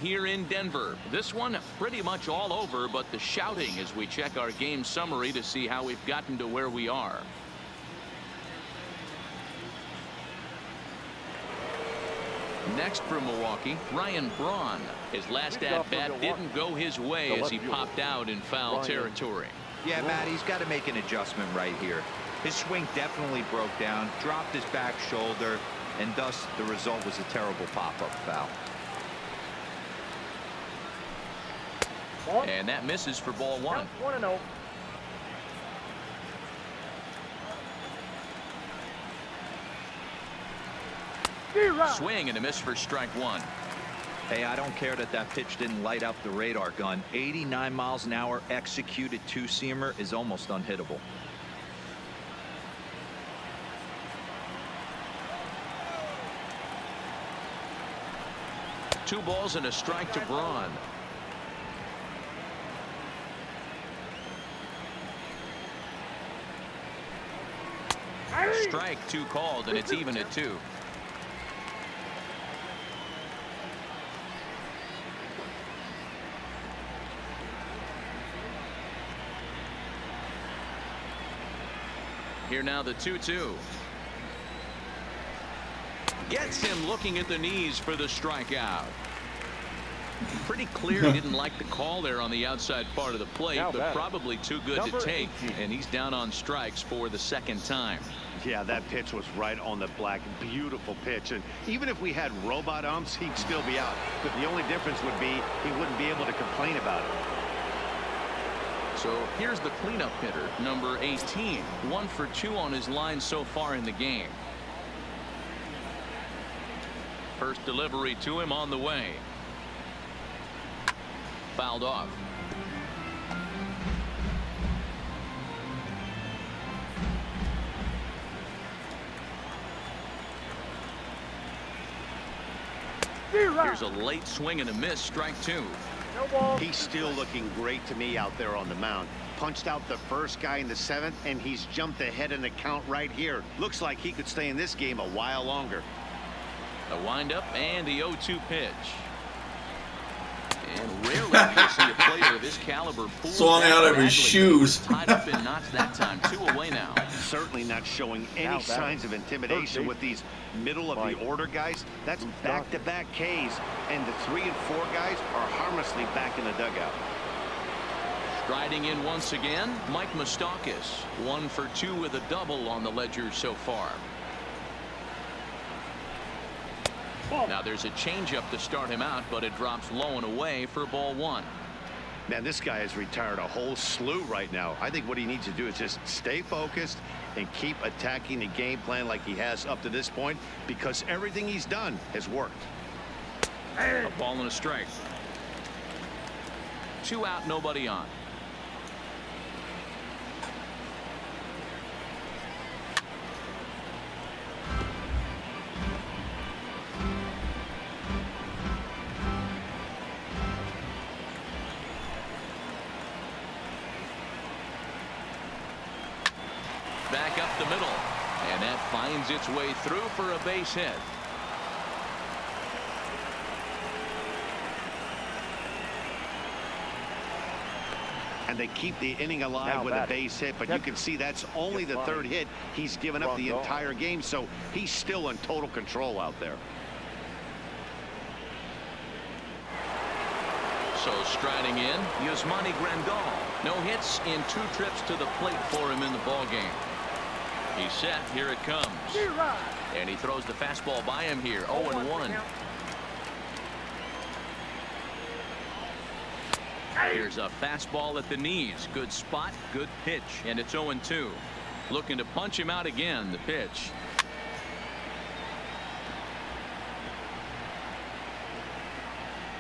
Here in Denver. This one pretty much all over, but the shouting as we check our game summary to see how we've gotten to where we are. Next for Milwaukee, Ryan Braun. His last at-bat didn't go his way as he popped out in foul territory. Yeah, Matt, he's got to make an adjustment right here. His swing definitely broke down, dropped his back shoulder, and thus the result was a terrible pop-up foul. And that misses for ball one. 1-0. Swing and a miss for strike one. Hey, I don't care that pitch didn't light up the radar gun. 89 miles an hour executed two-seamer is almost unhittable. Two balls and a strike to Braun. Strike two called, and it's even at 2. Here now the 2-2. Gets him looking at the knees for the strikeout. Pretty clear he didn't like the call there on the outside part of the plate, but probably too good to take, and he's down on strikes for the second time. Yeah, that pitch was right on the black. Beautiful pitch, and even if we had robot umps, he'd still be out. But the only difference would be he wouldn't be able to complain about it. So here's the cleanup hitter, number 18. 1 for 2 on his line so far in the game. First delivery to him on the way. Fouled off. Here's a late swing and a miss, strike 2. No ball. He's still looking great to me out there on the mound. Punched out the first guy in the 7th, and he's jumped ahead in the count right here. Looks like he could stay in this game a while longer. A windup and the 0-2 pitch. And rarely do you see a player of his caliber pull Swung out of his shoes. Tied up in knots that time. 2 away now. Certainly not showing any signs of intimidation with these middle of the order guys. That's back-to-back Ks, and the 3 and 4 guys are harmlessly back in the dugout. Striding in once again, Mike Moustakas. 1 for 2 with a double on the ledger so far. Now there's a changeup to start him out, but it drops low and away for ball 1. Man, this guy has retired a whole slew right now. I think what he needs to do is just stay focused and keep attacking the game plan like he has up to this point, because everything he's done has worked. A ball and a strike. 2 out, nobody on. Back up the middle, and that finds its way through for a base hit. And they keep the inning alive with a base hit, but you can see that's only the 3rd hit he's given up the entire game, so he's still in total control out there. So striding in, Yasmani Grandal. No hits in 2 trips to the plate for him in the ballgame. He's set. Here it comes. And he throws the fastball by him here. 0-1. Here's a fastball at the knees. Good spot, good pitch, and it's 0-2. Looking to punch him out again. The pitch.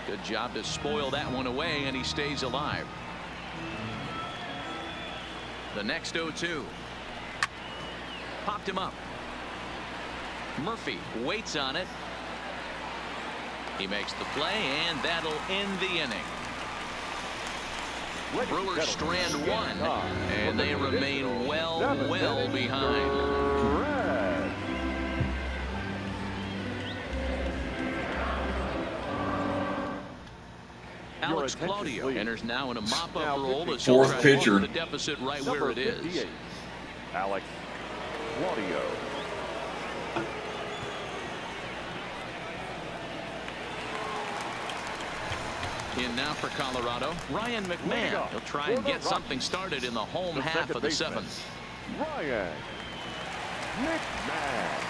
Good job to spoil that one away, and he stays alive. The next 0-2. Popped him up. Murphy waits on it. He makes the play, and that'll end the inning. Brewers strand 1, and they remain well behind. Alex Claudio enters now in a mop-up role as fourth pitcher. The deficit right where it is. Alex Claudio. In now for Colorado, Ryan McMahon. He'll try and get something started in the home half of the seventh. Ryan McMahon.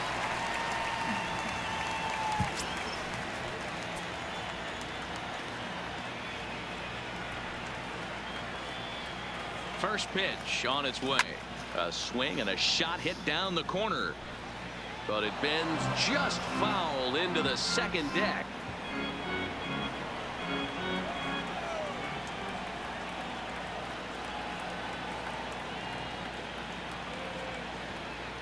First pitch on its way. A swing and a shot hit down the corner. But it bends just foul into the second deck.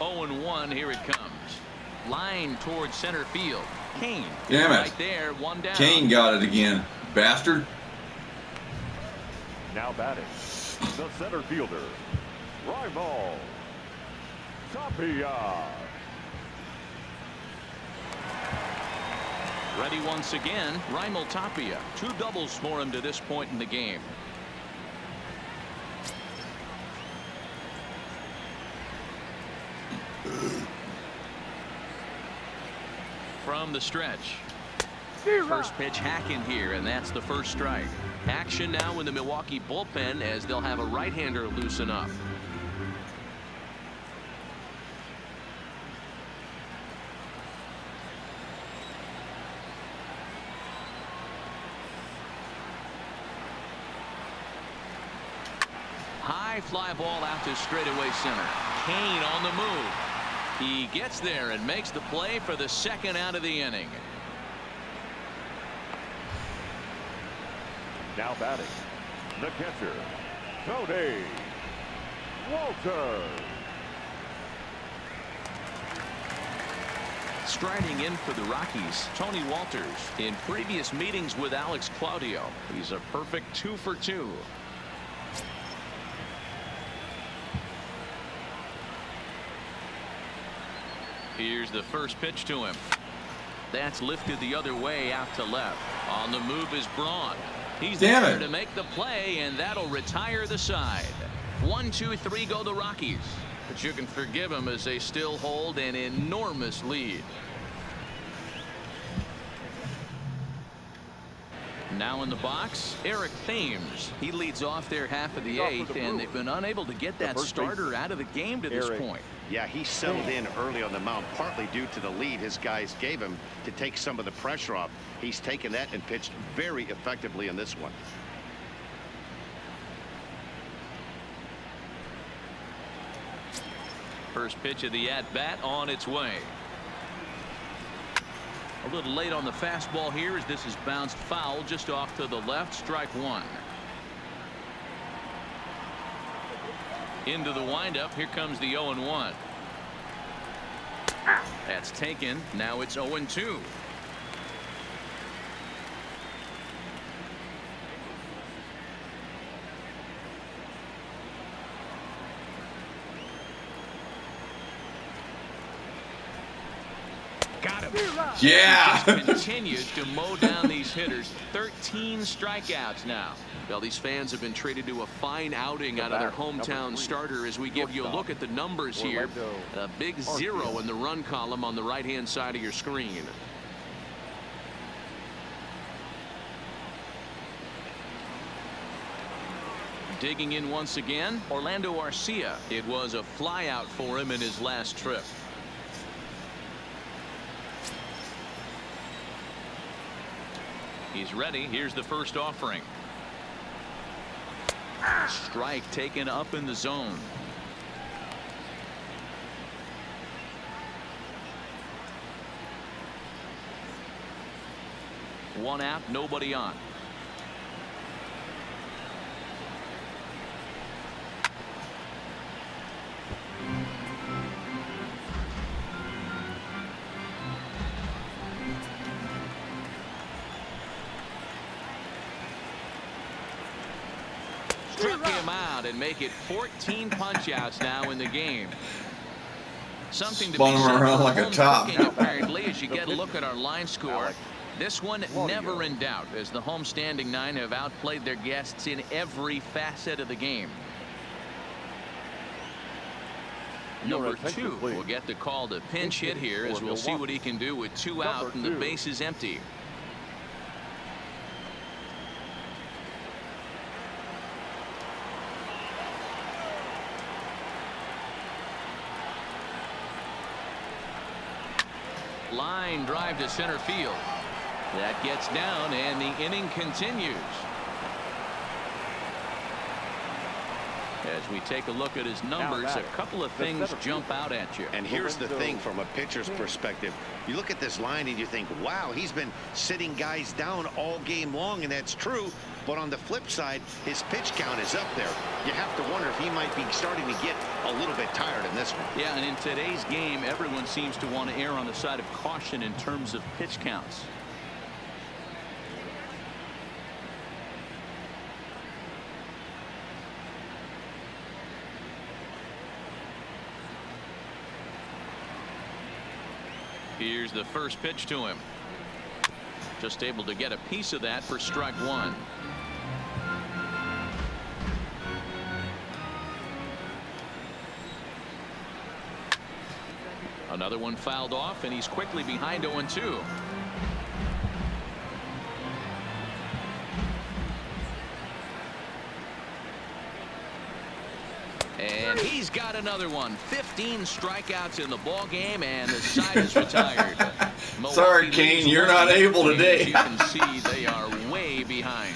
Oh, 0-1, here it comes. Line towards center field. Kane. Damn it. Right there, one down. Kane got it again. Bastard. Now batting, the center fielder, Rival Tapia. Ready once again, Raimel Tapia. 2 doubles for him to this point in the game. From the stretch. First pitch hacking here, and that's the first strike. Action now in the Milwaukee bullpen as they'll have a right-hander loosen up. High fly ball out to straightaway center. Kane on the move. He gets there and makes the play for the second out of the inning. Now batting, the catcher, Tony Walter. Striding in for the Rockies, Tony Walters. In previous meetings with Alex Claudio, he's a perfect 2 for 2. Here's the first pitch to him. That's lifted the other way out to left. On the move is Braun. He's there to make the play, and that'll retire the side. 1, 2, 3 go the Rockies. But you can forgive them as they still hold an enormous lead. Now in the box, Eric Thames. He leads off their half of the 8th, and they've been unable to get that starter out of the game to this point. Yeah, he settled in early on the mound, partly due to the lead his guys gave him to take some of the pressure off. He's taken that and pitched very effectively in this one. First pitch of the at-bat on its way. A little late on the fastball here as this is bounced foul just off to the left. Strike 1. Into the windup. Here comes the 0-1. That's taken. Now it's 0-2. Got him. Yeah. He just continues to mow down these hitters. 13 strikeouts now. Well, these fans have been treated to a fine outing out of their hometown starter as we give you a look at the numbers here. A big 0 in the run column on the right-hand side of your screen. Digging in once again, Orlando Arcia. It was a flyout for him in his last trip. He's ready. Here's the first offering. Strike taken up in the zone. One out, nobody on. Struck him out and make it 14 punch-outs now in the game. Something to Spun be him said around for like a home top. cooking, apparently, as you get a look at our line score. This one never in doubt, as the homestanding nine have outplayed their guests in every facet of the game. Number 2 will get the call to pinch hit here, as we'll see what he can do with 2 out and the base is empty. Line drive to center field. That gets down, and the inning continues. As we take a look at his numbers, a couple of things jump out at you. And here's the thing from a pitcher's perspective. You look at this line and you think, wow, he's been sitting guys down all game long, and that's true. But on the flip side, his pitch count is up there. You have to wonder if he might be starting to get a little bit tired in this one. Yeah, and in today's game, everyone seems to want to err on the side of caution in terms of pitch counts. Here's the first pitch to him. Just able to get a piece of that for strike 1. Another one fouled off, and he's quickly behind 0-2. And he's got another one. 15 strikeouts in the ball game, and the side is retired. Sorry, Kane, you're not able today. As you can see, they are way behind.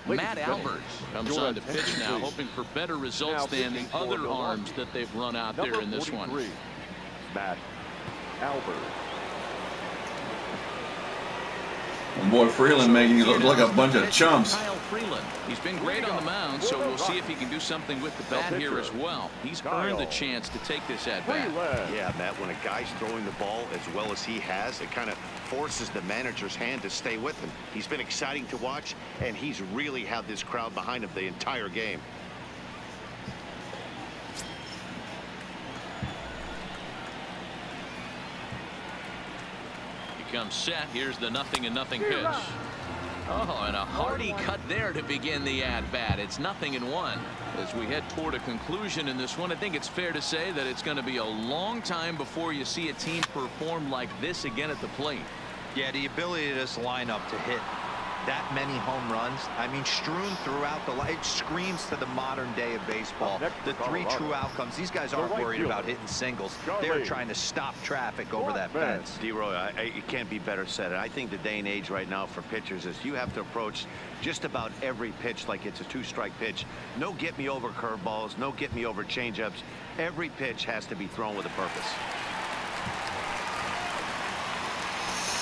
Matt Albers comes on to pitch now, hoping for better results than the other arms that they've run out there in this one. Matt Albers. And boy, Freeland making it look like a bunch of chumps. Kyle Freeland. He's been great on the mound, so we'll see if he can do something with the bat here as well. He's earned the chance to take this at bat. Yeah, Matt, when a guy's throwing the ball as well as he has, it kind of forces the manager's hand to stay with him. He's been exciting to watch, and he's really had this crowd behind him the entire game. Comes set. Here's the 0-0 pitch. Oh, and a hearty cut there to begin the at-bat. It's 0-1. As we head toward a conclusion in this one, I think it's fair to say that it's going to be a long time before you see a team perform like this again at the plate. Yeah, the ability of this lineup to hit that many home runs, I mean, strewn throughout the line, it screams to the modern day of baseball. The 3 true outcomes. These guys aren't worried about hitting singles. They're trying to stop traffic over that fence. D-Roy, it can't be better said. I think the day and age right now for pitchers is you have to approach just about every pitch like it's a 2-strike pitch. No get-me-over curveballs, no get-me-over changeups. Every pitch has to be thrown with a purpose.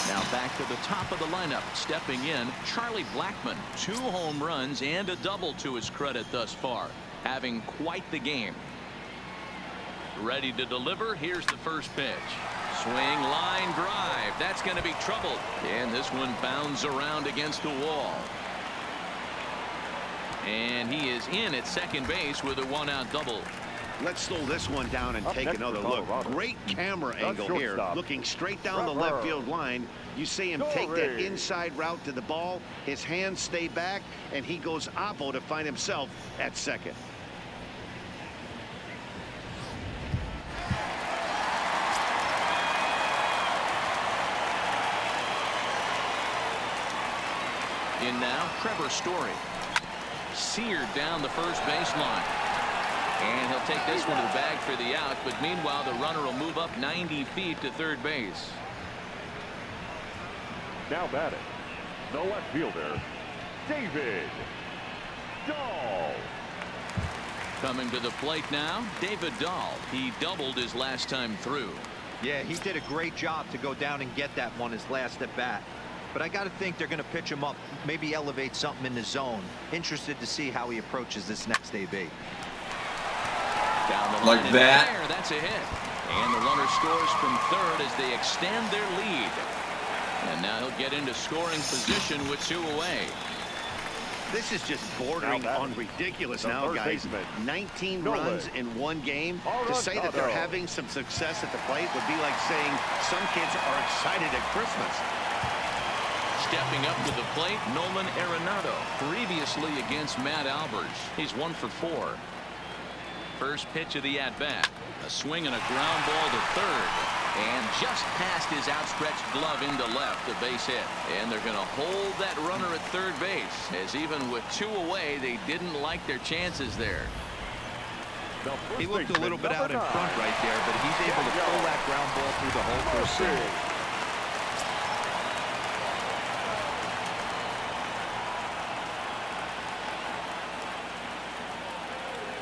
Now back to the top of the lineup. Stepping in, Charlie Blackmon. 2 home runs and a double to his credit thus far. Having quite the game. Ready to deliver. Here's the first pitch. Swing, line drive. That's going to be troubled. And this one bounds around against the wall. And he is in at second base with a 1-out double. Let's slow this one down and take another look. Great camera angle here. Looking straight down the left field line. You see him take that inside route to the ball. His hands stay back, and he goes oppo to find himself at second. In now, Trevor Story. Seared down the first baseline. And he'll take this one to the bag for the out, but meanwhile the runner will move up 90 feet to third base. Now batting, the left fielder, David Dahl. Coming to the plate now, David Dahl. He doubled his last time through. Yeah, he did a great job to go down and get that one his last at bat. But I got to think they're going to pitch him up, maybe elevate something in the zone. Interested to see how he approaches this next AB. Down the like line that. There, that's a hit. And the runner scores from third as they extend their lead. And now he'll get into scoring position with 2 away. This is just bordering on ridiculous now, guys. 19 runs in one game. To say that they're having some success at the plate would be like saying some kids are excited at Christmas. Stepping up to the plate, Nolan Arenado, previously against Matt Albers. He's 1 for 4. First pitch of the at-bat. A swing and a ground ball to third. And just past his outstretched glove into left, the base hit. And they're going to hold that runner at third base, as even with 2 away, they didn't like their chances there. He looked a little bit out in front right there, but he's able to pull that ground ball through the hole for a single.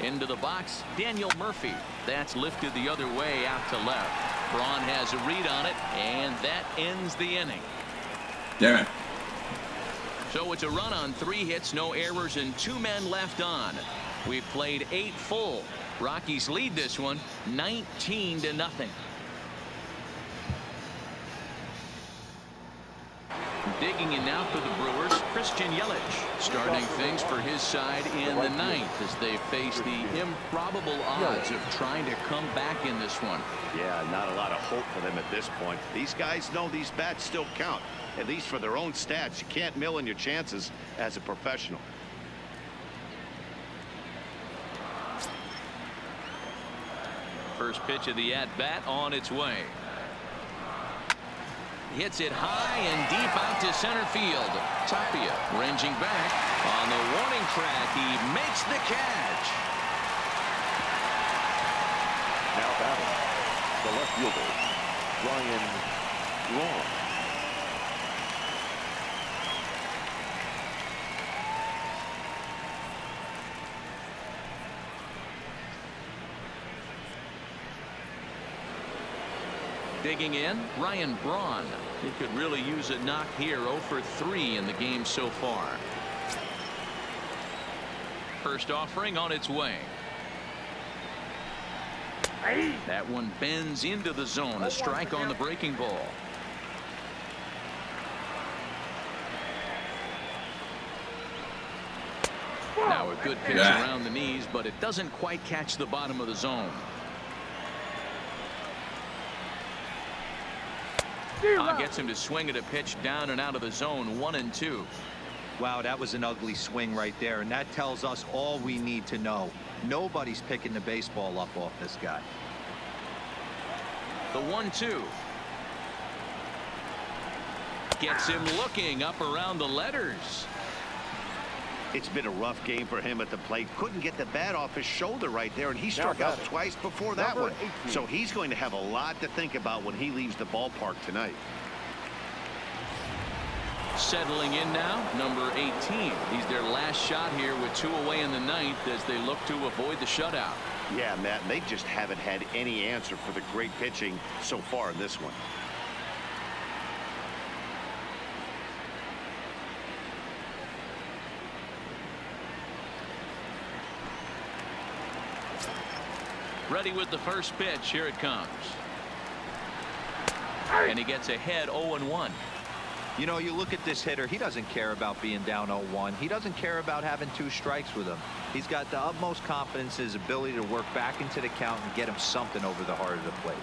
Into the box, Daniel Murphy. That's lifted the other way out to left. Braun has a read on it, and that ends the inning. Damn it. So it's a run on 3 hits, no errors, and 2 men left on. We've played 8 full. Rockies lead this one 19-0. Digging in now for the Brewers, Christian Yelich, starting things for his side in the 9th as they face the improbable odds of trying to come back in this one. Yeah, not a lot of hope for them at this point. These guys know these bats still count, at least for their own stats. You can't mill in your chances as a professional. First pitch of the at-bat on its way. Hits it high and deep out to center field. Tapia ranging back on the warning track. He makes the catch. Now batting, the left fielder, Ryan Braun. Digging in, Ryan Braun. He could really use a knock here. 0 for 3 in the game so far. First offering on its way. That one bends into the zone. A strike on the breaking ball. Now a good pitch around the knees, but it doesn't quite catch the bottom of the zone. Gets him to swing at a pitch down and out of the zone. 1-2. Wow, that was an ugly swing right there, and that tells us all we need to know. Nobody's picking the baseball up off this guy. The 1-2. Gets him looking up around the letters. It's been a rough game for him at the plate. Couldn't get the bat off his shoulder right there, and he struck out twice before that one. So he's going to have a lot to think about when he leaves the ballpark tonight. Settling in now, number 18. He's their last shot here with 2 away in the 9th as they look to avoid the shutout. Yeah, Matt, they just haven't had any answer for the great pitching so far in this one. Ready with the first pitch. Here it comes. And he gets ahead 0-1. You know, you look at this hitter, he doesn't care about being down 0-1. He doesn't care about having 2 strikes with him. He's got the utmost confidence in his ability to work back into the count and get him something over the heart of the plate.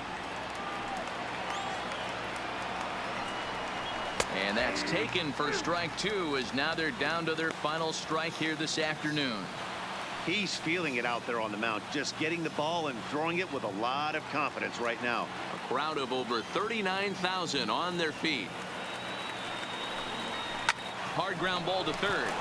And that's taken for strike 2, as now they're down to their final strike here this afternoon. He's feeling it out there on the mound, just getting the ball and throwing it with a lot of confidence right now. A crowd of over 39,000 on their feet. Hard ground ball to third.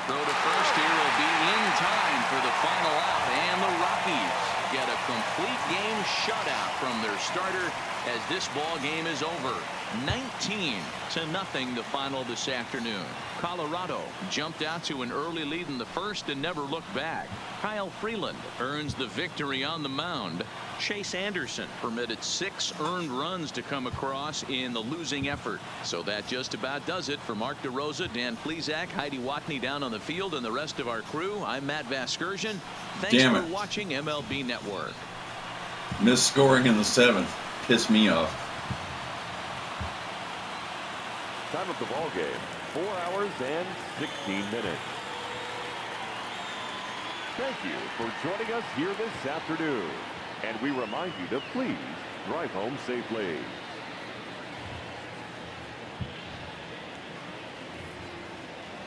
Throw to first here will be in time for the final out, and the Rockies get a complete game shutout from their starter as this ball game is over. 19-0 the final this afternoon. Colorado jumped out to an early lead in the first and never looked back. Kyle Freeland earns the victory on the mound. Chase Anderson permitted 6 earned runs to come across in the losing effort. So that just about does it. For Mark DeRosa, Dan Plesac, Heidi Watney down on the field, and the rest of our crew, I'm Matt Vasgersian. Thanks for watching MLB Network. Missed scoring in the 7th. Pissed me off. time of the ball game, 4 hours and 16 minutes. Thank you for joining us here this afternoon. And we remind you to please drive home safely.